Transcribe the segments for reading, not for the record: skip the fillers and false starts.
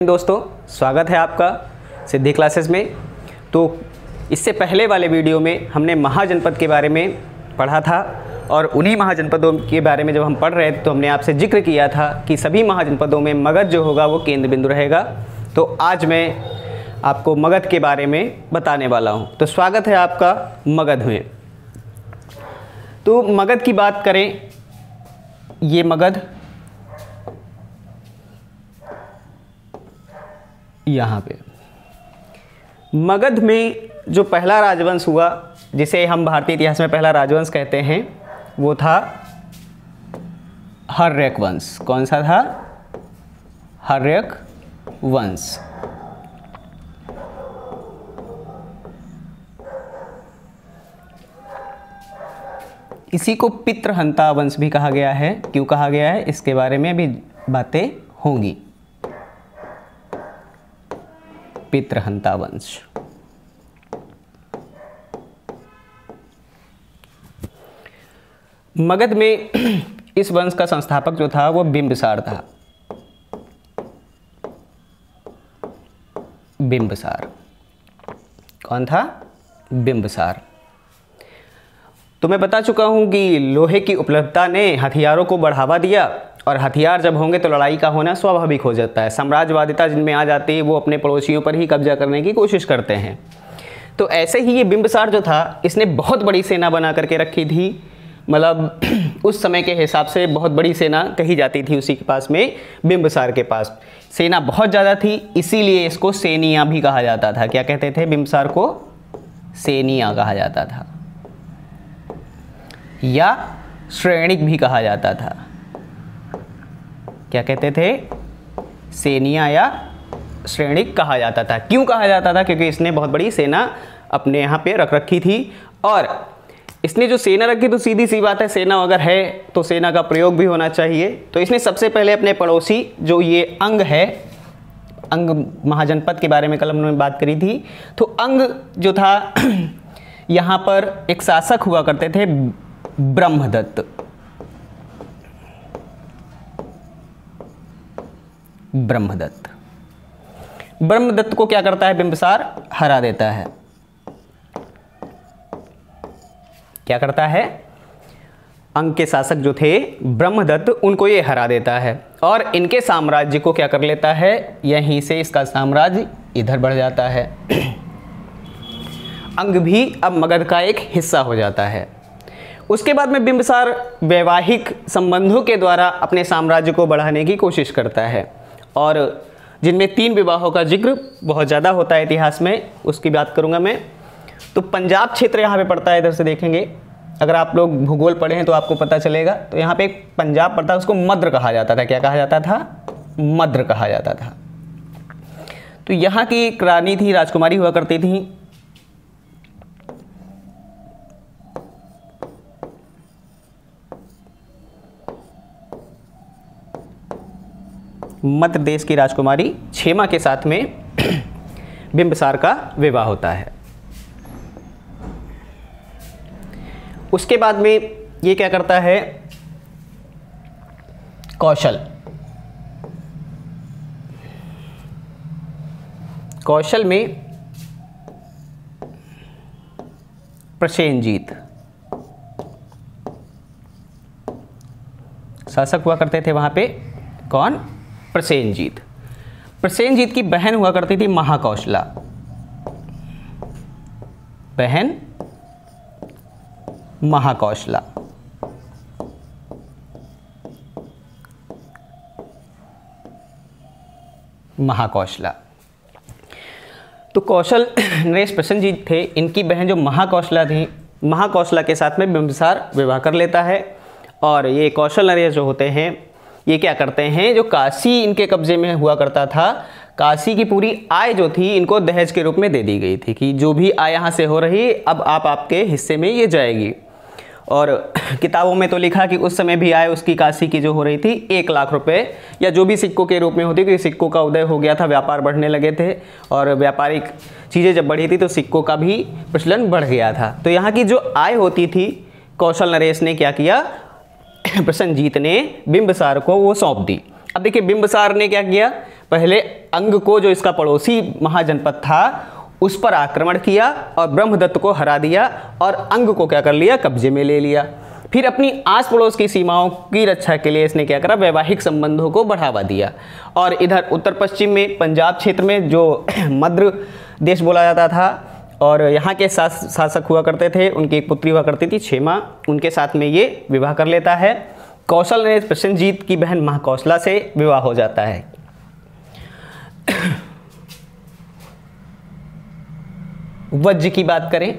दोस्तों, स्वागत है आपका सिद्धि क्लासेस में। तो इससे पहले वाले वीडियो में हमने महाजनपद के बारे में पढ़ा था और उन्हीं महाजनपदों के बारे में जब हम पढ़ रहे थे तो हमने आपसे जिक्र किया था कि सभी महाजनपदों में मगध जो होगा वो केंद्र बिंदु रहेगा। तो आज मैं आपको मगध के बारे में बताने वाला हूँ। तो स्वागत है आपका मगध में। तो मगध की बात करें, ये मगध यहाँ पे मगध में जो पहला राजवंश हुआ, जिसे हम भारतीय इतिहास में पहला राजवंश कहते हैं, वो था हर्यक वंश। कौन सा था? हर्यक वंश। इसी को पितृहंता वंश भी कहा गया है। क्यों कहा गया है, इसके बारे में अभी बातें होंगी। पितृहंता वंश। मगध में इस वंश का संस्थापक जो था वो बिंबिसार था। बिंबिसार कौन था? बिंबिसार। तो मैं बता चुका हूं कि लोहे की उपलब्धता ने हथियारों को बढ़ावा दिया और हथियार जब होंगे तो लड़ाई का होना स्वाभाविक हो जाता है। साम्राज्यवादिता जिनमें आ जाती है वो अपने पड़ोसियों पर ही कब्जा करने की कोशिश करते हैं। तो ऐसे ही ये बिंबिसार जो था, इसने बहुत बड़ी सेना बना करके रखी थी। मतलब उस समय के हिसाब से बहुत बड़ी सेना कही जाती थी उसी के पास में, बिंबिसार के पास सेना बहुत ज़्यादा थी। इसीलिए इसको सेनिया भी कहा जाता था। क्या कहते थे? बिंबिसार को सेनिया कहा जाता था या श्रेणिक भी कहा जाता था। क्या कहते थे? सेनिया या श्रेणिक कहा जाता था। क्यों कहा जाता था? क्योंकि इसने बहुत बड़ी सेना अपने यहाँ पे रख रखी थी। और इसने जो सेना रखी, तो सीधी सी बात है, सेना अगर है तो सेना का प्रयोग भी होना चाहिए। तो इसने सबसे पहले अपने पड़ोसी, जो ये अंग है, अंग महाजनपद के बारे में कल हमने बात करी थी। तो अंग जो था यहाँ पर एक शासक हुआ करते थे, ब्रह्मदत्त। ब्रह्मदत्त। ब्रह्मदत्त को क्या करता है? बिंबिसार हरा देता है। क्या करता है? अंग के शासक जो थे ब्रह्मदत्त, उनको ये हरा देता है और इनके साम्राज्य को क्या कर लेता है? यहीं से इसका साम्राज्य इधर बढ़ जाता है। अंग भी अब मगध का एक हिस्सा हो जाता है। उसके बाद में बिंबिसार वैवाहिक संबंधों के द्वारा अपने साम्राज्य को बढ़ाने की कोशिश करता है और जिनमें 3 विवाहों का जिक्र बहुत ज़्यादा होता है इतिहास में, उसकी बात करूँगा मैं। तो पंजाब क्षेत्र यहाँ पे पड़ता है, इधर से देखेंगे। अगर आप लोग भूगोल पढ़े हैं तो आपको पता चलेगा। तो यहाँ पे एक पंजाब पड़ता है, उसको मद्र कहा जाता था। क्या कहा जाता था? मद्र कहा जाता था। तो यहाँ की एक रानी थी, राजकुमारी हुआ करती थी, मद्र देश की राजकुमारी क्षेमा के साथ में बिंबिसार का विवाह होता है। उसके बाद में ये क्या करता है? कौशल। कौशल में प्रसेनजीत शासक हुआ करते थे वहां पे। कौन? प्रसेनजीत। प्रसेनजीत की बहन हुआ करती थी महाकौशला। बहन महाकौशला। महाकौशला। तो कौशल नरेश प्रसेनजीत थे, इनकी बहन जो महाकौशला थी, महाकौशला के साथ में बिंबिसार विवाह कर लेता है। और ये कौशल नरेश जो होते हैं, ये क्या करते हैं? जो काशी इनके कब्जे में हुआ करता था, काशी की पूरी आय जो थी इनको दहेज के रूप में दे दी गई थी कि जो भी आय यहाँ से हो रही, अब आपके हिस्से में ये जाएगी। और किताबों में तो लिखा कि उस समय भी आय उसकी काशी की जो हो रही थी 1 लाख रुपए, या जो भी सिक्कों के रूप में होती थी। सिक्कों का उदय हो गया था, व्यापार बढ़ने लगे थे और व्यापारिक चीज़ें जब बढ़ी थी तो सिक्कों का भी प्रचलन बढ़ गया था। तो यहाँ की जो आय होती थी, कौशल नरेश ने क्या किया, प्रसेनजीत ने बिंबिसार को वो सौंप दी। अब देखिए बिंबिसार ने क्या किया, पहले अंग को, जो इसका पड़ोसी महाजनपद था, उस पर आक्रमण किया और ब्रह्मदत्त को हरा दिया और अंग को क्या कर लिया, कब्जे में ले लिया। फिर अपनी आस पड़ोस की सीमाओं की रक्षा के लिए इसने क्या करा, वैवाहिक संबंधों को बढ़ावा दिया। और इधर उत्तर पश्चिम में पंजाब क्षेत्र में जो मद्र देश बोला जाता था, और यहाँ के शासक हुआ करते थे, उनकी एक पुत्री हुआ करती थी क्षेमा, उनके साथ में ये विवाह कर लेता है। कौशल ने प्रसेनजीत की बहन महाकौशला से विवाह हो जाता है। वज्र की बात करें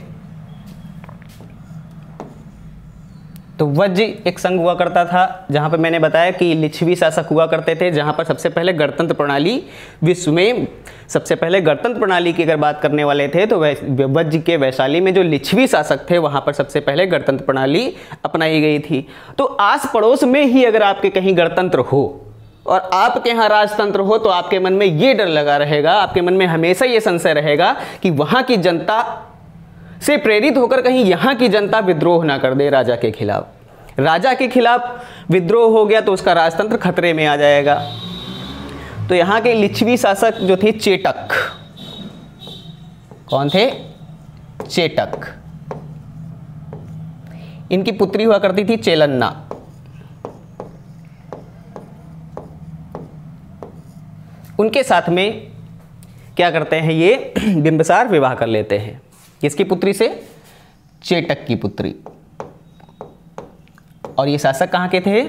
तो वज्र एक संघ हुआ करता था, जहाँ पर मैंने बताया कि लिच्छवी शासक हुआ करते थे, जहाँ पर सबसे पहले गणतंत्र प्रणाली, विश्व में सबसे पहले गणतंत्र प्रणाली की अगर बात करने वाले थे तो वज्र के वैशाली में जो लिच्छवी शासक थे वहाँ पर सबसे पहले गणतंत्र प्रणाली अपनाई गई थी। तो आस पड़ोस में ही अगर आपके कहीं गणतंत्र हो और आपके यहाँ राजतंत्र हो तो आपके मन में ये डर लगा रहेगा, आपके मन में हमेशा ये संशय रहेगा कि वहाँ की जनता से प्रेरित होकर कहीं यहाँ की जनता विद्रोह ना कर दे राजा के खिलाफ। राजा के खिलाफ विद्रोह हो गया तो उसका राजतंत्र खतरे में आ जाएगा। तो यहाँ के लिच्छवी शासक जो थे चेटक, कौन थे, चेटक, इनकी पुत्री हुआ करती थी चेलन्ना। उनके साथ में क्या करते हैं, ये बिंबिसार विवाह कर लेते हैं। किसकी पुत्री से, चेटक की पुत्री। और ये शासक कहां के थे,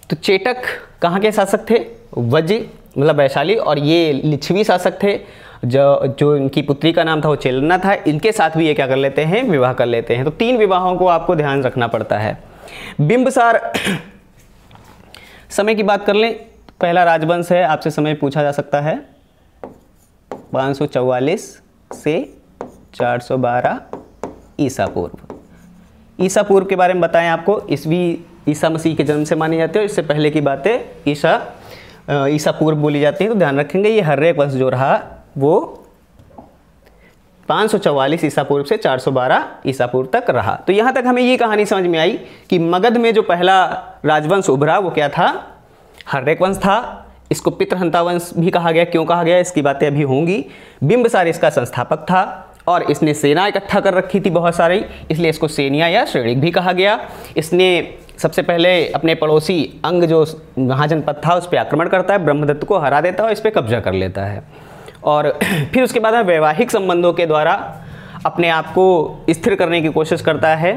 तो चेटक कहां के शासक थे, वज्र मतलब वैशाली, और ये लिच्छवी शासक थे। जो इनकी पुत्री का नाम था वो चेलन्ना था। इनके साथ भी ये क्या कर लेते हैं, विवाह कर लेते हैं। तो 3 विवाहों को आपको ध्यान रखना पड़ता है। बिंबिसार समय की बात कर लें, पहला राजवंश है, आपसे समय पूछा जा सकता है। 544 से 412 ईसा पूर्व। ईसा पूर्व के बारे में बताएं आपको, ईसवी ईसा मसीह के जन्म से मानी जाती है, और इससे पहले की बातें ईसा पूर्व बोली जाती है। तो ध्यान रखेंगे ये हर्रेक वंश जो रहा वो 544 ईसा पूर्व से 412 ईसा पूर्व तक रहा। तो यहाँ तक हमें ये कहानी समझ में आई कि मगध में जो पहला राजवंश उभरा वो क्या था, हर्रेक वंश था। इसको पितृहंता वंश भी कहा गया। क्यों कहा गया, इसकी बातें अभी होंगी। बिंबिसार इसका संस्थापक था और इसने सेना इकट्ठा कर रखी थी बहुत सारी, इसलिए इसको सेनिया या श्रेणिक भी कहा गया। इसने सबसे पहले अपने पड़ोसी अंग जो महाजनपद था उस पर आक्रमण करता है, ब्रह्मदत्त को हरा देता है और इस पर कब्जा कर लेता है। और फिर उसके बाद वैवाहिक संबंधों के द्वारा अपने आप को स्थिर करने की कोशिश करता है।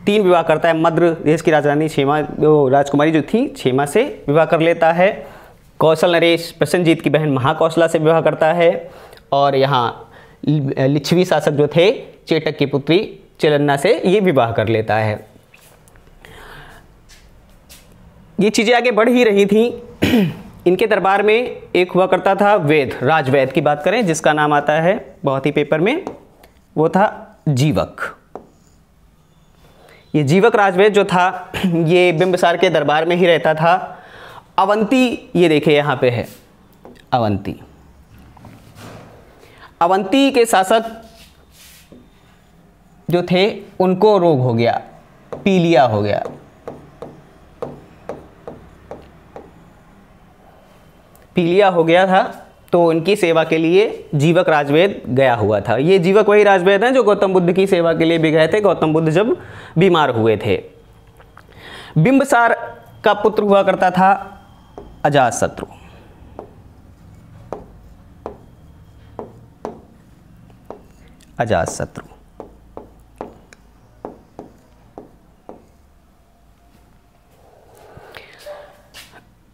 3 विवाह करता है। मद्र देश की राजधानी क्षेमा, जो राजकुमारी जो थी क्षेमा से विवाह कर लेता है। कौशल नरेश प्रसेनजीत की बहन महाकौशला से विवाह करता है। और यहाँ लिच्छवी शासक जो थे चेटक की पुत्री चेलन्ना से ये विवाह कर लेता है। ये चीज़ें आगे बढ़ ही रही थी। इनके दरबार में एक हुआ करता था वेद, राजवैद की बात करें जिसका नाम आता है बहुत ही पेपर में, वो था जीवक। ये जीवक राजवैद जो था ये बिंबिसार के दरबार में ही रहता था। अवंती, ये देखिए यहाँ पे है अवंती। अवंती के शासक जो थे उनको रोग हो गया, पीलिया हो गया। पीलिया हो गया था तो उनकी सेवा के लिए जीवक राजवैद गया हुआ था। ये जीवक वही राजवैद हैं जो गौतम बुद्ध की सेवा के लिए भी गए थे, गौतम बुद्ध जब बीमार हुए थे। बिंबिसार का पुत्र हुआ करता था अजातशत्रु। अजातशत्रु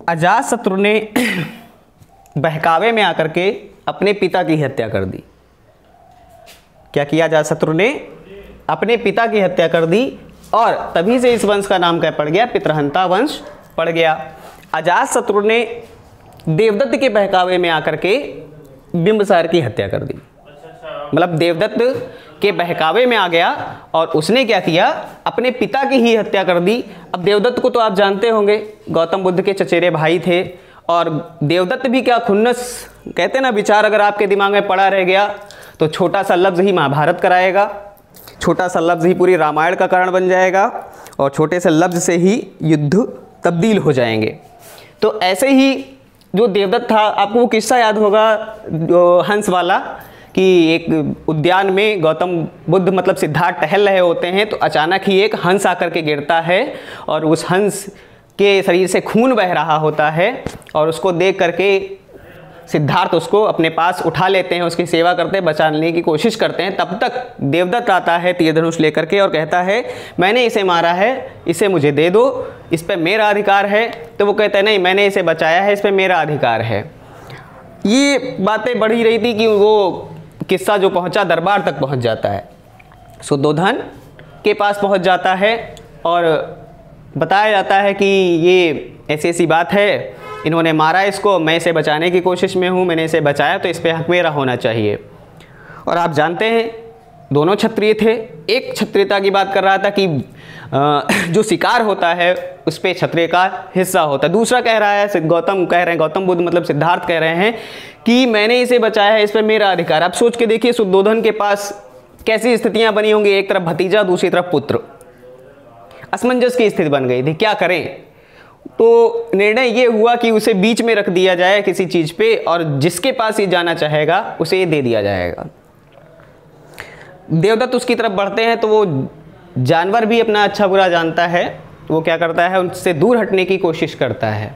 अजातशत्रु ने बहकावे में आकर के अपने पिता की हत्या कर दी। क्या किया अजातशत्रु ने? अपने पिता की हत्या कर दी और तभी से इस वंश का नाम क्या पड़ गया? पितृहंता वंश पड़ गया। अजातशत्रु ने देवदत्त के बहकावे में आकर के बिंबिसार की हत्या कर दी। मतलब देवदत्त के बहकावे में आ गया और उसने क्या किया? अपने पिता की ही हत्या कर दी। अब देवदत्त को तो आप जानते होंगे, गौतम बुद्ध के चचेरे भाई थे। और देवदत्त भी क्या खुन्नस, कहते ना विचार अगर आपके दिमाग में पड़ा रह गया तो छोटा सा लफ्ज़ ही महाभारत कराएगा, छोटा सा लफ्ज़ ही पूरी रामायण का कारण बन जाएगा और छोटे से लफ्ज़ से ही युद्ध तब्दील हो जाएंगे। तो ऐसे ही जो देवदत्त था, आपको वो किस्सा याद होगा जो हंस वाला, कि एक उद्यान में गौतम बुद्ध मतलब सिद्धार्थ टहल रहे होते हैं, तो अचानक ही एक हंस आकर के गिरता है और उस हंस के शरीर से खून बह रहा होता है, और उसको देख करके सिद्धार्थ उसको अपने पास उठा लेते हैं, उसकी सेवा करते हैं, बचाने की कोशिश करते हैं। तब तक देवदत्त आता है तीर धनुष लेकर के और कहता है मैंने इसे मारा है, इसे मुझे दे दो, इस पर मेरा अधिकार है। तो वो कहते हैं नहीं, मैंने इसे बचाया है, इस पर मेरा अधिकार है। ये बातें बढ़ी रही थी कि वो किस्सा जो पहुंचा दरबार तक पहुंच जाता है, शुद्धोधन के पास पहुंच जाता है और बताया जाता है कि ये ऐसी ऐसी बात है, इन्होंने मारा इसको, मैं इसे बचाने की कोशिश में हूँ, मैंने इसे बचाया, तो इस पे हक मेरा होना चाहिए। और आप जानते हैं दोनों क्षत्रिय थे। एक क्षत्रियता की बात कर रहा था कि जो शिकार होता है उस पे क्षत्रिय का हिस्सा होता है। दूसरा कह रहा है, गौतम कह रहे हैं, गौतम बुद्ध मतलब सिद्धार्थ कह रहे हैं कि मैंने इसे बचाया है, इस पर मेरा अधिकार। आप सोच के देखिए शुद्धोधन के पास कैसी स्थितियां बनी होंगी, एक तरफ भतीजा, दूसरी तरफ पुत्र, असमंजस की स्थिति बन गई थी, क्या करें। तो निर्णय ये हुआ कि उसे बीच में रख दिया जाए किसी चीज़ पे, और जिसके पास ये जाना चाहेगा उसे ये दे दिया जाएगा। देवदत्त उसकी तरफ बढ़ते हैं तो वो जानवर भी अपना अच्छा बुरा जानता है, वो क्या करता है, उससे दूर हटने की कोशिश करता है।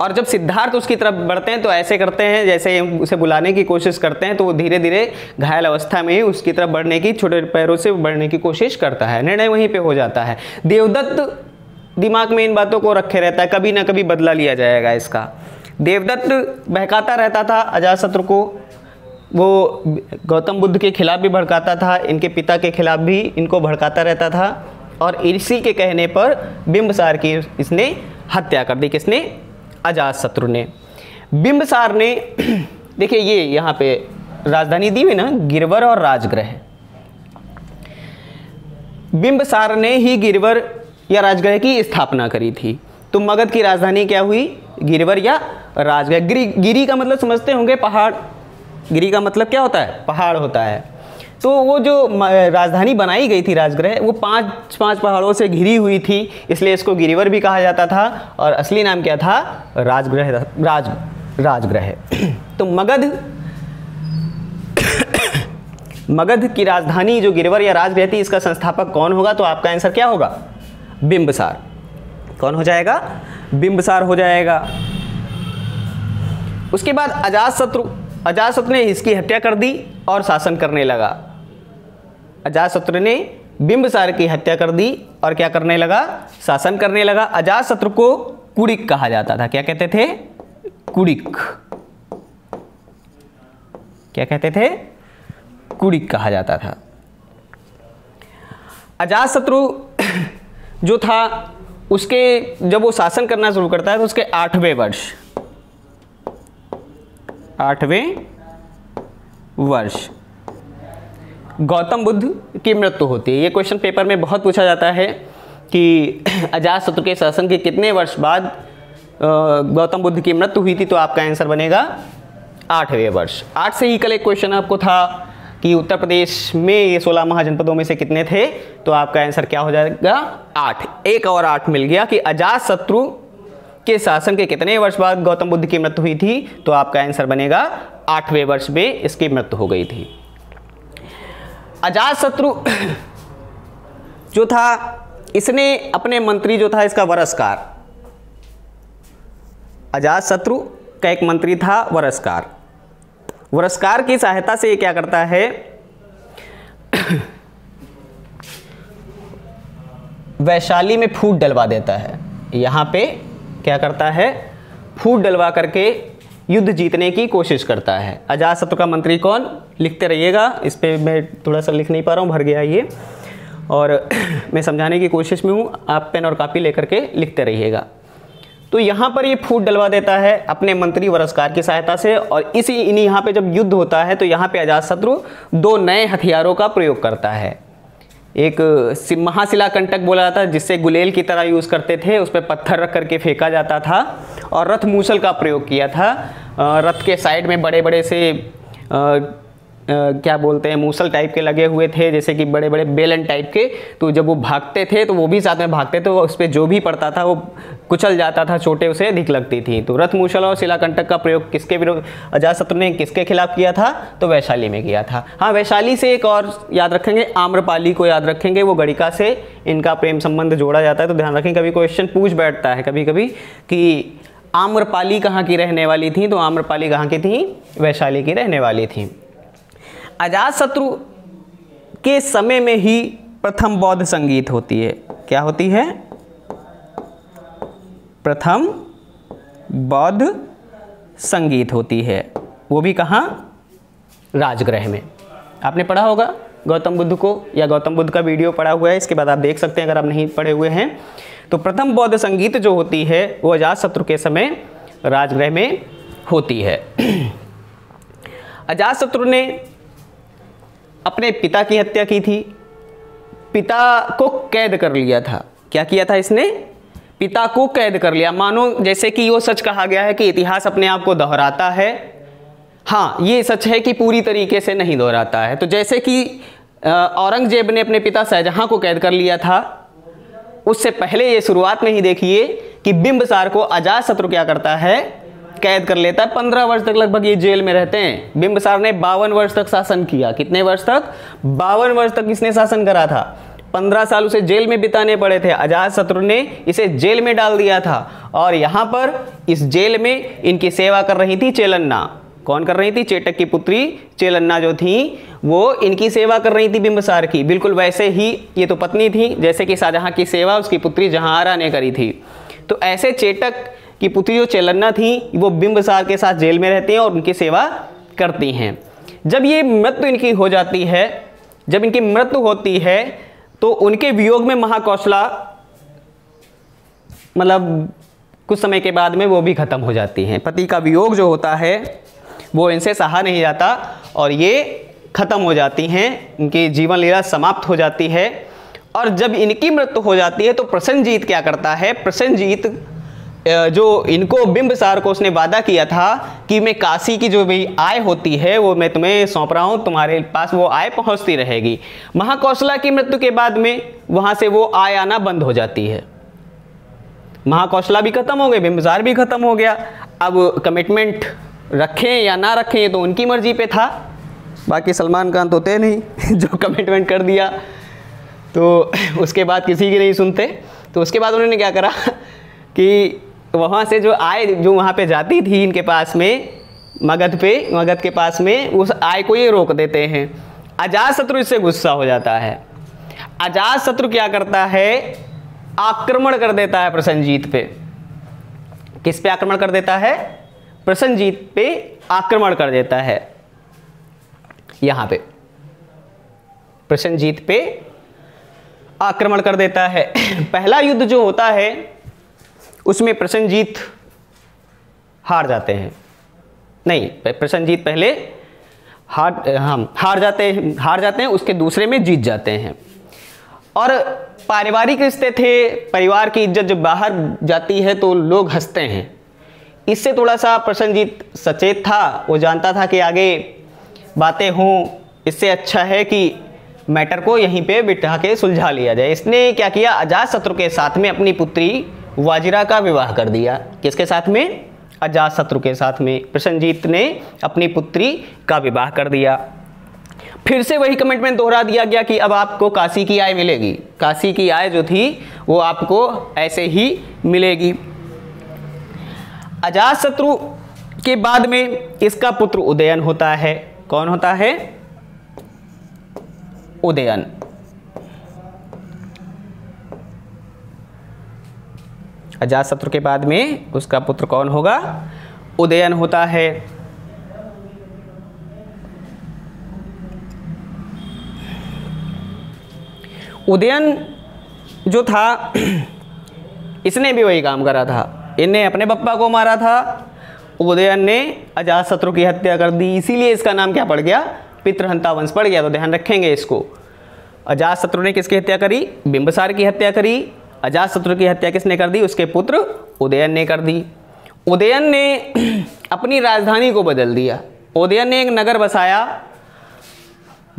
और जब सिद्धार्थ उसकी तरफ बढ़ते हैं तो ऐसे करते हैं जैसे उसे बुलाने की कोशिश करते हैं, तो वो धीरे धीरे घायल अवस्था में ही उसकी तरफ बढ़ने की, छोटे पैरों से बढ़ने की कोशिश करता है। निर्णय वहीं पे हो जाता है। देवदत्त दिमाग में इन बातों को रखे रहता है, कभी ना कभी बदला लिया जाएगा इसका। देवदत्त बहकाता रहता था अजातशत्रु को, वो गौतम बुद्ध के खिलाफ भी भड़काता था, इनके पिता के खिलाफ भी इनको भड़काता रहता था, और इसी के कहने पर बिंबसार की इसने हत्या कर दी। किसने? अजातशत्रु ने। बिंबसार ने देखिए ये यहाँ पे राजधानी दी हुई ना, गिरवर और राजगृह। बिंबसार ने ही गिरवर या राजगृह की स्थापना करी थी। तो मगध की राजधानी क्या हुई? गिरवर या राजगृह। गिरी का मतलब समझते होंगे पहाड़, गिरी का मतलब क्या होता है? पहाड़ होता है। तो वो जो राजधानी बनाई गई थी राजगृह, वो पांच पहाड़ों से घिरी हुई थी, इसलिए इसको गिरिवर भी कहा जाता था, और असली नाम क्या था? राजगृह, राजगृह। तो मगध की राजधानी जो गिरवर या राजगृह थी, इसका संस्थापक कौन होगा? तो आपका आंसर क्या होगा? बिंबसार। कौन हो जाएगा? बिंबसार हो जाएगा। उसके बाद अजातशत्रु ने इसकी हत्या कर दी और शासन करने लगा। अजातशत्रु ने बिंबसार की हत्या कर दी और क्या करने लगा? शासन करने लगा। अजातशत्रु को कुड़िक कहा जाता था। क्या कहते थे? कुड़िक। क्या कहते थे? कुड़िक कहा जाता था। अजातशत्रु जो था, उसके जब वो शासन करना शुरू करता है तो उसके 8वें वर्ष गौतम बुद्ध की मृत्यु होती है। ये क्वेश्चन पेपर में बहुत पूछा जाता है कि अजातशत्रु के शासन के कितने वर्ष बाद गौतम बुद्ध की मृत्यु हुई थी, तो आपका आंसर बनेगा 8वें वर्ष। 8 से ही कल एक क्वेश्चन आपको था कि उत्तर प्रदेश में ये 16 महाजनपदों में से कितने थे, तो आपका आंसर क्या हो जाएगा? 8। 1 और 8 मिल गया कि अजातशत्रु के शासन के कितने वर्ष बाद गौतम बुद्ध की मृत्यु हुई थी, तो आपका आंसर बनेगा 8वें वर्ष में इसकी मृत्यु हो गई थी। अजातशत्रु जो था, इसने अपने मंत्री जो था इसका वरस्कार, अजातशत्रु का एक मंत्री था वरस्कार की सहायता से ये क्या करता है? वैशाली में फूट डलवा देता है। यहाँ पे क्या करता है? फूट डलवा करके युद्ध जीतने की कोशिश करता है। अजातशत्रु का मंत्री कौन? लिखते रहिएगा, इस पे मैं थोड़ा सा लिख नहीं पा रहा हूँ, भर गया ये, और मैं समझाने की कोशिश में हूँ, आप पेन और कॉपी लेकर के लिखते रहिएगा। तो यहाँ पर ये फूट डलवा देता है अपने मंत्री वरस्कार की सहायता से, और इन्हीं यहाँ पे जब युद्ध होता है तो यहाँ पे अजातशत्रु 2 नए हथियारों का प्रयोग करता है। एक महाशिला कंटक बोला जाता है, जिससे गुलेल की तरह यूज़ करते थे, उस पर पत्थर रख करके फेंका जाता था, और रथ मूसल का प्रयोग किया था। रथ के साइड में बड़े बड़े से क्या बोलते हैं, मूसल टाइप के लगे हुए थे, जैसे कि बड़े बड़े बेलन टाइप के। तो जब वो भागते थे तो वो भी साथ में भागते थे, उस पर जो भी पड़ता था वो कुचल जाता था, चोटें उसे अधिक लगती थी। तो रथ मूसल और शिलाकंटक का प्रयोग किसके विरुद्ध अजातशत्रु ने किसके खिलाफ किया था? तो वैशाली में किया था। हाँ, वैशाली से एक और याद रखेंगे, आम्रपाली को याद रखेंगे, वो गणिका से इनका प्रेम संबंध जोड़ा जाता है। तो ध्यान रखें, कभी क्वेश्चन पूछ बैठता है कभी कभी कि आम्रपाली कहाँ की रहने वाली थी, तो आम्रपाली कहाँ की थी? वैशाली की रहने वाली थी। अजातशत्रु के समय में ही प्रथम बौद्ध संगीत होती है। क्या होती है? प्रथम बौद्ध संगीत होती है। वो भी कहाँ? राजगृह में। आपने पढ़ा होगा गौतम बुद्ध को, या गौतम बुद्ध का वीडियो पढ़ा हुआ है, इसके बाद आप देख सकते हैं अगर आप नहीं पढ़े हुए हैं। तो प्रथम बौद्ध संगीत जो होती है वो अजातशत्रु के समय राजगृह में होती है। अजातशत्रु ने अपने पिता की हत्या की थी, पिता को कैद कर लिया था। क्या किया था इसने? पिता को कैद कर लिया। मानो जैसे कि वो सच कहा गया है कि इतिहास अपने आप को दोहराता है। हाँ, ये सच है कि पूरी तरीके से नहीं दोहराता है। तो जैसे कि औरंगजेब ने अपने पिता शाहजहां को कैद कर लिया था, उससे पहले ये शुरुआत में ही देखिए कि बिंबिसार को अजातशत्रु क्या करता है? कैद कर लेता है। 15 वर्ष तक लगभग ये जेल में रहते हैं। बिंबिसार ने 52 वर्ष तक शासन किया। कितने वर्ष तक? 52 वर्ष तक इसने शासन करा था। 15 साल उसे जेल में बिताने पड़े थे। अजातशत्रु ने इसे जेल में डाल दिया था, और यहाँ पर इस जेल में इनकी सेवा कर रही थी चेलन्ना। कौन कर रही थी? चेटक की पुत्री चेलन्ना जो थी वो इनकी सेवा कर रही थी बिंबिसार की। बिल्कुल वैसे ही ये तो पत्नी थी जैसे कि शाहजहां की सेवा उसकी पुत्री जहांआरा ने करी थी। तो ऐसे चेटक की पुत्री जो चेलन्ना थी वो बिंबिसार के साथ जेल में रहती हैं और उनकी सेवा करती हैं। जब ये मृत्यु इनकी हो जाती है, जब इनकी मृत्यु होती है तो उनके वियोग में महाकौशला मतलब कुछ समय के बाद में वो भी खत्म हो जाती हैं। पति का वियोग जो होता है वो इनसे सहा नहीं जाता और ये खत्म हो जाती हैं, इनकी जीवन लीला समाप्त हो जाती है। और जब इनकी मृत्यु हो जाती है तो प्रसेनजीत क्या करता है? प्रसेनजीत जो इनको बिंबिसार को उसने वादा किया था कि मैं काशी की जो भी आय होती है वो मैं तुम्हें सौंप रहा हूँ, तुम्हारे पास वो आय पहुँचती रहेगी। महाकौशला की मृत्यु के बाद में वहाँ से वो आय आना बंद हो जाती है। महाकौशला भी खत्म हो गए, बिंबिसार भी खत्म हो गया। अब कमिटमेंट रखें या ना रखें ये तो उनकी मर्जी पे था। बाकी सलमान खान तो थे नहीं जो कमिटमेंट कर दिया तो उसके बाद किसी की नहीं सुनते। तो उसके बाद उन्होंने क्या करा कि वहाँ से जो आय जो वहाँ पे जाती थी इनके पास में मगध के पास में, उस आय को ये रोक देते हैं। अजातशत्रु इससे गुस्सा हो जाता है। अजातशत्रु क्या करता है? आक्रमण कर देता है प्रसेनजीत पे। किस पे आक्रमण कर देता है? प्रसेनजीत पे आक्रमण कर देता है। यहाँ पे प्रसेनजीत पे आक्रमण कर देता है। पहला युद्ध जो होता है उसमें प्रसेनजीत हार जाते हैं। नहीं, प्रसेनजीत पहले हार जाते हैं, उसके दूसरे में जीत जाते हैं। और पारिवारिक रिश्ते थे, परिवार की इज्जत जब बाहर जाती है तो लोग हंसते हैं। इससे थोड़ा सा प्रसेनजीत सचेत था, वो जानता था कि आगे बातें हों, इससे अच्छा है कि मैटर को यहीं पे बिठा के सुलझा लिया जाए। इसने क्या किया? अजातशत्रु के साथ में अपनी पुत्री वाजिरा का विवाह कर दिया। किसके साथ में? अजातशत्रु के साथ में प्रसेनजीत ने अपनी पुत्री का विवाह कर दिया। फिर से वही कमिटमेंट दोहरा दिया गया कि अब आपको काशी की आय मिलेगी। काशी की आय जो थी वो आपको ऐसे ही मिलेगी। अजातशत्रु के बाद में इसका पुत्र उदयन होता है। कौन होता है? उदयन। अजातशत्रु के बाद में उसका पुत्र कौन होगा? उदयन होता है। उदयन जो था इसने भी वही काम करा था। इन्हें अपने पप्पा को मारा था, उदयन ने अजातशत्रु की हत्या कर दी। इसीलिए इसका नाम क्या पड़ गया? पितृहंता वंश पड़ गया। तो ध्यान रखेंगे इसको। अजातशत्रु ने किसकी हत्या करी? बिंबिसार की हत्या करी। अजातशत्रु की हत्या किसने कर दी? उसके पुत्र उदयन ने कर दी। उदयन ने अपनी राजधानी को बदल दिया। उदयन ने एक नगर बसाया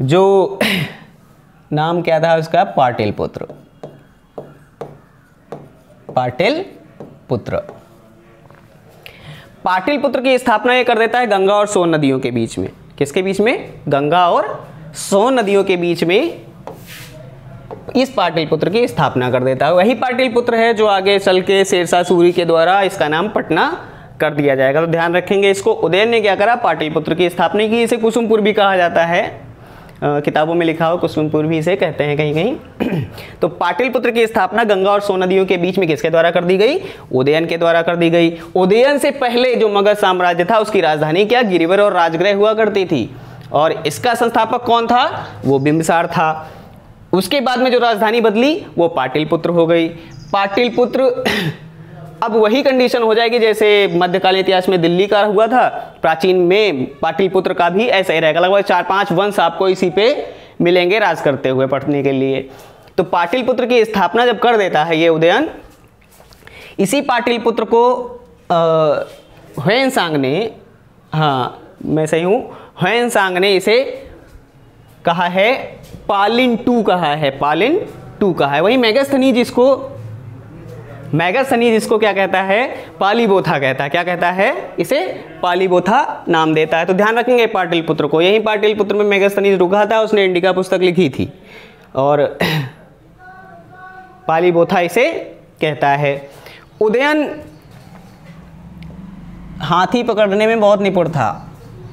जो नाम क्या था उसका? पाटिल पुत्र। पाटिल पुत्र। पाटलिपुत्र की स्थापना ये कर देता है गंगा और सोन नदियों के बीच में। किसके बीच में? गंगा और सोन नदियों के बीच में इस पाटलिपुत्र की स्थापना कर देता है। वही पाटलिपुत्र है जो आगे चल के शेरशाह सूरी के द्वारा इसका नाम पटना कर दिया जाएगा। तो ध्यान रखेंगे इसको। उदयन ने क्या करा? पाटलिपुत्र की स्थापना की। इसे कुसुमपुर भी कहा जाता है, किताबों में लिखा हो कुसुमपुर भी इसे कहते हैं कहीं कहीं। तो पाटलिपुत्र की स्थापना गंगा और सोन नदियों के बीच में किसके द्वारा कर दी गई? उदयन के द्वारा कर दी गई। उदयन से पहले जो मगध साम्राज्य था उसकी राजधानी क्या? गिरिवर और राजगृह हुआ करती थी, और इसका संस्थापक कौन था? वो बिंबिसार था। उसके बाद में जो राजधानी बदली वो पाटलिपुत्र हो गई। पाटलिपुत्र अब वही कंडीशन हो जाएगी जैसे मध्यकालीन इतिहास में दिल्ली का हुआ था, प्राचीन में पाटलिपुत्र का भी ऐसा ही रहेगा। लगभग 4-5 वंश आपको इसी पे मिलेंगे राज करते हुए पढ़ने के लिए। तो पाटलिपुत्र की स्थापना जब कर देता है ये उदयन, इसी पाटलिपुत्र को ह्वेनसांग ने, हाँ मैं सही हूँ, ह्वेनसांग ने इसे कहा है पालिन टू कहा है, पालिन टू कहा है। वही मेगास्थनी जिसको क्या कहता है? पालीबोथा कहता है। क्या कहता है? इसे पालीबोथा नाम देता है। तो ध्यान रखेंगे पाटलिपुत्र को। यही पाटलिपुत्र में मेगास्थनी रुका था, उसने इंडिका पुस्तक लिखी थी, और पालीबोथा इसे कहता है। उदयन हाथी पकड़ने में बहुत निपुण था।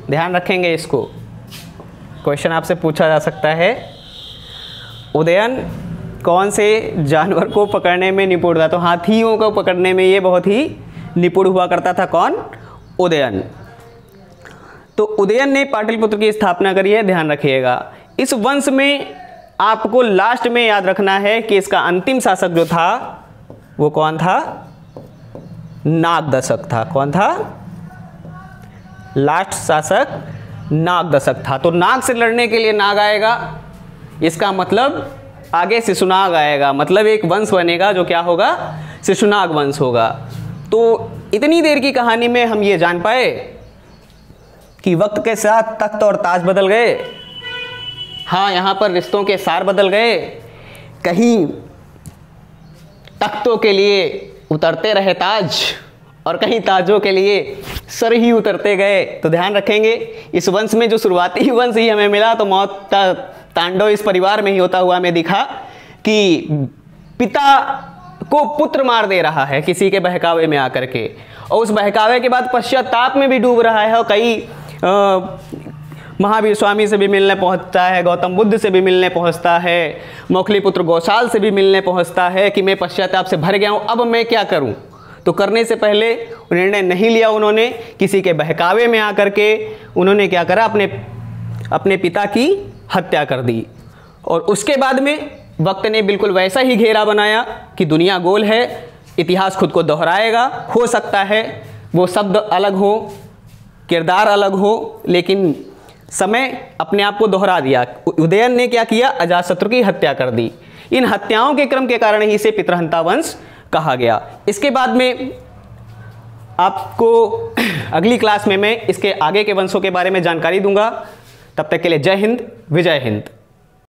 ध्यान रखेंगे इसको, क्वेश्चन आपसे पूछा जा सकता है उदयन कौन से जानवर को पकड़ने में निपुण था? तो हाथियों को पकड़ने में ये बहुत ही निपुण हुआ करता था। कौन? उदयन। तो उदयन ने पाटलिपुत्र की स्थापना करी है, ध्यान रखिएगा। इस वंश में आपको लास्ट में याद रखना है कि इसका अंतिम शासक जो था वो कौन था? नागदशक था। कौन था? लास्ट शासक नागदशक था। तो नाग से लड़ने के लिए नाग आएगा, इसका मतलब आगे शिशुनाग आएगा, मतलब एक वंश बनेगा जो क्या होगा? शिशुनाग वंश होगा। तो इतनी देर की कहानी में हम ये जान पाए कि वक्त के साथ तख्त और ताज बदल गए। हाँ, यहाँ पर रिश्तों के सार बदल गए। कहीं तख्तों के लिए उतरते रहे ताज और कहीं ताजों के लिए सर ही उतरते गए। तो ध्यान रखेंगे इस वंश में जो शुरुआती वंश ही हमें मिला, तो मौत का तांडव इस परिवार में ही होता हुआ हमें दिखा कि पिता को पुत्र मार दे रहा है किसी के बहकावे में आकर के, और उस बहकावे के बाद पश्चाताप में भी डूब रहा है, और कई महावीर स्वामी से भी मिलने पहुंचता है, गौतम बुद्ध से भी मिलने पहुंचता है, मौखलीपुत्र गौशाल से भी मिलने पहुंचता है कि मैं पश्चाताप से भर गया हूं, अब मैं क्या करूं। तो करने से पहले निर्णय नहीं लिया उन्होंने, किसी के बहकावे में आकर के उन्होंने क्या करा? अपने पिता की हत्या कर दी। और उसके बाद में वक्त ने बिल्कुल वैसा ही घेरा बनाया कि दुनिया गोल है, इतिहास खुद को दोहराएगा। हो सकता है वो शब्द अलग हो, किरदार अलग हो, लेकिन समय अपने आप को दोहरा दिया। उदयन ने क्या किया? अजातशत्रु की हत्या कर दी। इन हत्याओं के क्रम के कारण ही इसे पितृहंता वंश कहा गया। इसके बाद में आपको अगली क्लास में मैं इसके आगे के वंशों के बारे में जानकारी दूंगा। तब तक के लिए जय हिंद, विजय हिंद।